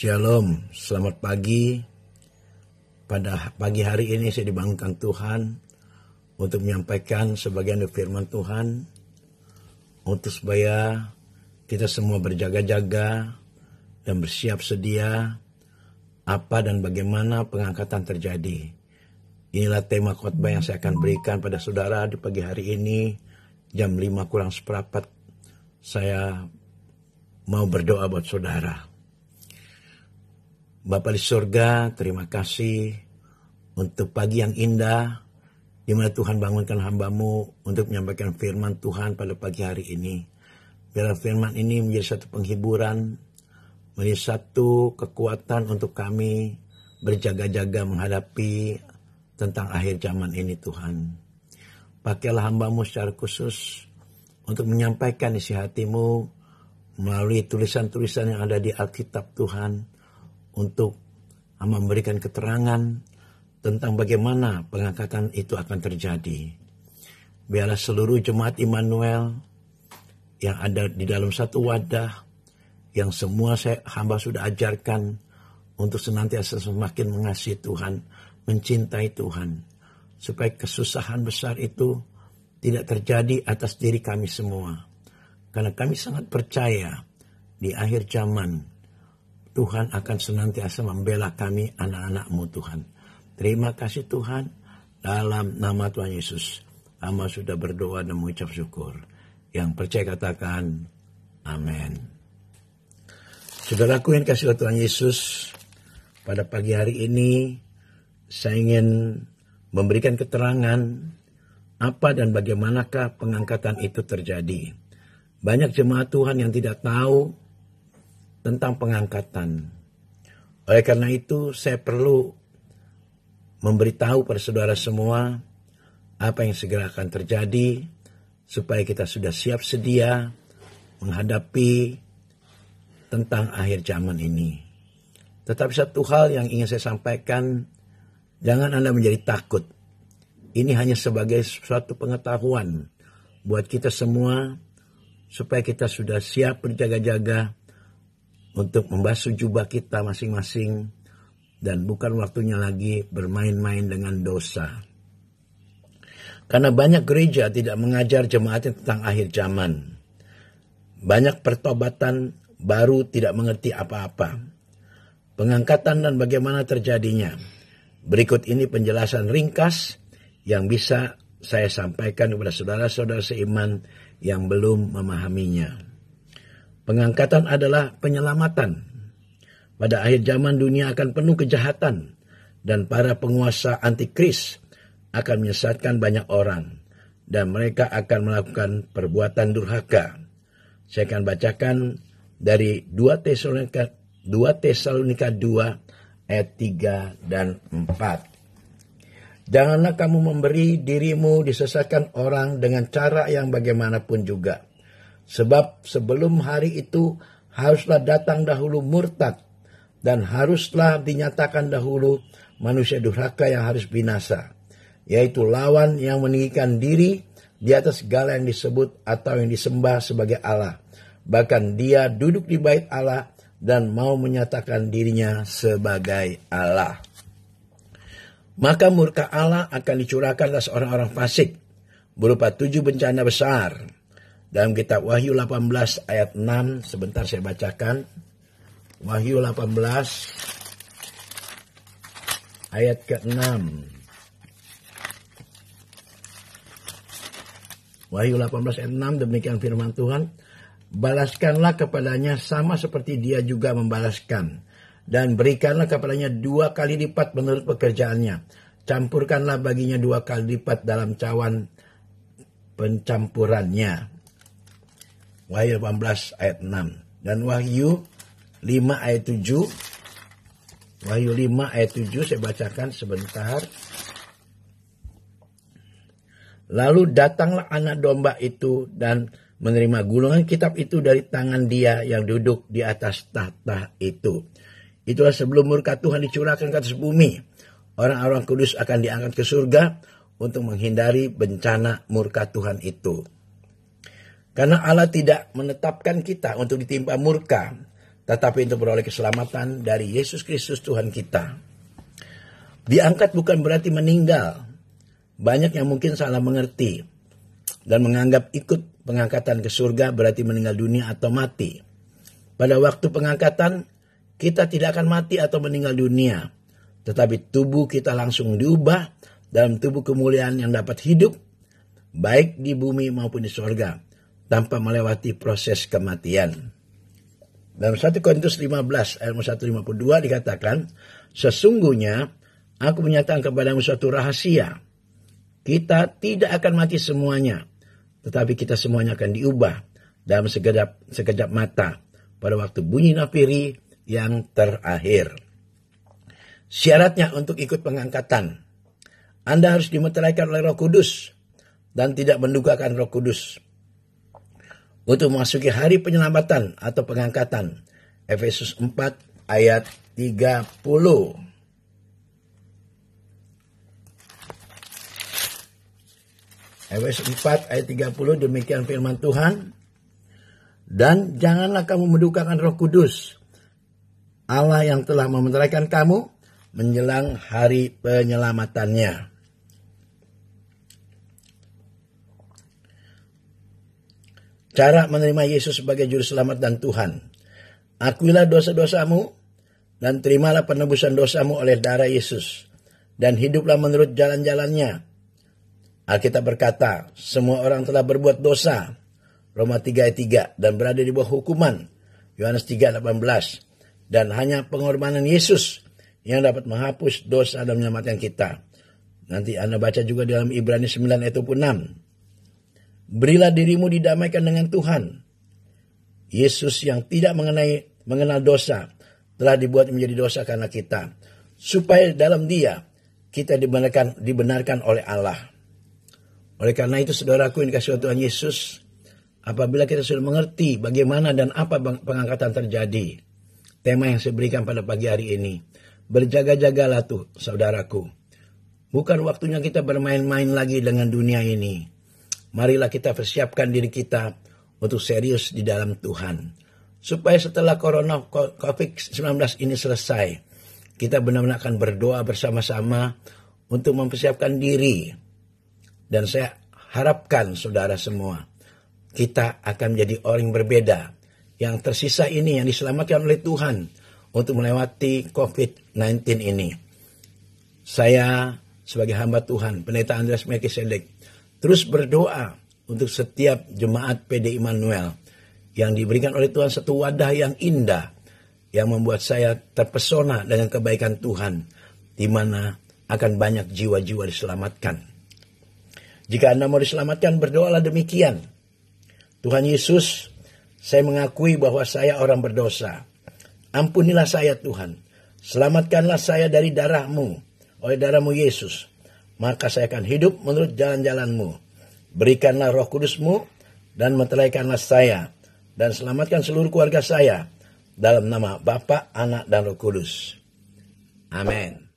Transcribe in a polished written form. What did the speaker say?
Shalom, selamat pagi. Pada pagi hari ini saya dibangunkan Tuhan untuk menyampaikan sebagian dari firman Tuhan, untuk supaya kita semua berjaga-jaga dan bersiap sedia apa dan bagaimana pengangkatan terjadi. Inilah tema khotbah yang saya akan berikan pada saudara di pagi hari ini, jam 5:45. Saya mau berdoa buat saudara. Bapa di surga, terima kasih untuk pagi yang indah, di mana Tuhan bangunkan hamba-Mu untuk menyampaikan firman Tuhan pada pagi hari ini. Biarlah firman ini menjadi satu penghiburan, menjadi satu kekuatan untuk kami berjaga-jaga menghadapi tentang akhir zaman ini Tuhan. Pakailah hamba-Mu secara khusus untuk menyampaikan isi hati-Mu melalui tulisan-tulisan yang ada di Alkitab Tuhan, untuk memberikan keterangan tentang bagaimana pengangkatan itu akan terjadi. Biarlah seluruh jemaat Immanuel yang ada di dalam satu wadah, yang semua hamba sudah ajarkan untuk senantiasa semakin mengasihi Tuhan, mencintai Tuhan, supaya kesusahan besar itu tidak terjadi atas diri kami semua. Karena kami sangat percaya di akhir zaman Tuhan akan senantiasa membela kami, anak-anak-Mu Tuhan. Terima kasih Tuhan, dalam nama Tuhan Yesus. Hamba sudah berdoa dan mengucap syukur. Yang percaya katakan, amin. Saudaraku yang kasih Tuhan Yesus, pada pagi hari ini saya ingin memberikan keterangan apa dan bagaimanakah pengangkatan itu terjadi. Banyak jemaat Tuhan yang tidak tahu tentang pengangkatan. Oleh karena itu saya perlu memberitahu pada saudara semua apa yang segera akan terjadi, supaya kita sudah siap sedia menghadapi tentang akhir zaman ini. Tetapi satu hal yang ingin saya sampaikan, jangan Anda menjadi takut. Ini hanya sebagai suatu pengetahuan buat kita semua, supaya kita sudah siap berjaga-jaga untuk membasuh jubah kita masing-masing, dan bukan waktunya lagi bermain-main dengan dosa. Karena banyak gereja tidak mengajar jemaatnya tentang akhir zaman. Banyak pertobatan baru tidak mengerti apa-apa. Pengangkatan dan bagaimana terjadinya. Berikut ini penjelasan ringkas yang bisa saya sampaikan kepada saudara-saudara seiman yang belum memahaminya. Pengangkatan adalah penyelamatan. Pada akhir zaman dunia akan penuh kejahatan, dan para penguasa antikris akan menyesatkan banyak orang, dan mereka akan melakukan perbuatan durhaka. Saya akan bacakan dari 2 Tesalonika 2 ayat 3 dan 4. Janganlah kamu memberi dirimu disesatkan orang dengan cara yang bagaimanapun juga. Sebab sebelum hari itu haruslah datang dahulu murtad, dan haruslah dinyatakan dahulu manusia durhaka yang harus binasa, yaitu lawan yang meninggikan diri di atas segala yang disebut atau yang disembah sebagai Allah. Bahkan dia duduk di bait Allah dan mau menyatakan dirinya sebagai Allah. Maka murka Allah akan dicurahkan atas orang-orang fasik berupa 7 bencana besar. Dalam kitab Wahyu 18 ayat 6, sebentar saya bacakan. Wahyu 18 ayat ke-6. Wahyu 18 ayat 6, demikian firman Tuhan. Balaskanlah kepadanya sama seperti dia juga membalaskan. Dan berikanlah kepadanya 2 kali lipat menurut pekerjaannya. Campurkanlah baginya 2 kali lipat dalam cawan pencampurannya. Wahyu 18 ayat 6. Dan Wahyu 5 ayat 7. Wahyu 5 ayat 7 saya bacakan sebentar. Lalu datanglah anak domba itu dan menerima gulungan kitab itu dari tangan dia yang duduk di atas tahta itu. Itulah sebelum murka Tuhan dicurahkan ke atas bumi. Orang-orang kudus akan diangkat ke surga untuk menghindari bencana murka Tuhan itu. Karena Allah tidak menetapkan kita untuk ditimpa murka, tetapi untuk beroleh keselamatan dari Yesus Kristus Tuhan kita. Diangkat bukan berarti meninggal. Banyak yang mungkin salah mengerti dan menganggap ikut pengangkatan ke surga berarti meninggal dunia atau mati. Pada waktu pengangkatan, kita tidak akan mati atau meninggal dunia, tetapi tubuh kita langsung diubah dalam tubuh kemuliaan yang dapat hidup, baik di bumi maupun di surga, tanpa melewati proses kematian. Dalam 1 Korintus 15 ayat 152 dikatakan, sesungguhnya aku menyatakan kepadamu suatu rahasia. Kita tidak akan mati semuanya, tetapi kita semuanya akan diubah dalam sekejap mata pada waktu bunyi nafiri yang terakhir. Syaratnya untuk ikut pengangkatan, Anda harus dimeteraikan oleh Roh Kudus dan tidak mendukakan Roh Kudus. Untuk memasuki hari penyelamatan atau pengangkatan, Efesus 4 ayat 30. Efesus 4 ayat 30, demikian firman Tuhan. Dan janganlah kamu mendukakan Roh Kudus, Allah yang telah memeteraikan kamu menjelang hari penyelamatannya. Cara menerima Yesus sebagai juru selamat dan Tuhan. Akuilah dosa-dosamu dan terimalah penebusan dosamu oleh darah Yesus, dan hiduplah menurut jalan-jalannya. Alkitab berkata, semua orang telah berbuat dosa, Roma 3 ayat 3, dan berada di bawah hukuman, Yohanes 3 ayat 18, dan hanya pengorbanan Yesus yang dapat menghapus dosa dan menyelamatkan kita. Nanti Anda baca juga dalam Ibrani 9 ayat 26. Berilah dirimu didamaikan dengan Tuhan. Yesus yang tidak mengenal dosa telah dibuat menjadi dosa karena kita, supaya dalam Dia kita dibenarkan oleh Allah. Oleh karena itu, saudaraku yang dikasihi Tuhan Yesus, apabila kita sudah mengerti bagaimana dan apa pengangkatan terjadi, tema yang saya berikan pada pagi hari ini, berjaga-jagalah tuh saudaraku. Bukan waktunya kita bermain-main lagi dengan dunia ini. Marilah kita persiapkan diri kita untuk serius di dalam Tuhan. Supaya setelah corona COVID-19 ini selesai, kita benar-benar akan berdoa bersama-sama untuk mempersiapkan diri. Dan saya harapkan saudara semua, kita akan menjadi orang yang berbeda. Yang tersisa ini yang diselamatkan oleh Tuhan untuk melewati COVID-19 ini. Saya sebagai hamba Tuhan, Pendeta Andreas Melkisedek, terus berdoa untuk setiap jemaat PD Immanuel yang diberikan oleh Tuhan satu wadah yang indah, yang membuat saya terpesona dengan kebaikan Tuhan, di mana akan banyak jiwa-jiwa diselamatkan. Jika Anda mau diselamatkan, berdoalah demikian. Tuhan Yesus, saya mengakui bahwa saya orang berdosa. Ampunilah saya Tuhan. Selamatkanlah saya dari darah-Mu, oleh darah-Mu Yesus. Maka saya akan hidup menurut jalan-jalan-Mu. Berikanlah Roh Kudus-Mu dan meteraikanlah saya. Dan selamatkan seluruh keluarga saya. Dalam nama Bapa, Anak, dan Roh Kudus. Amin.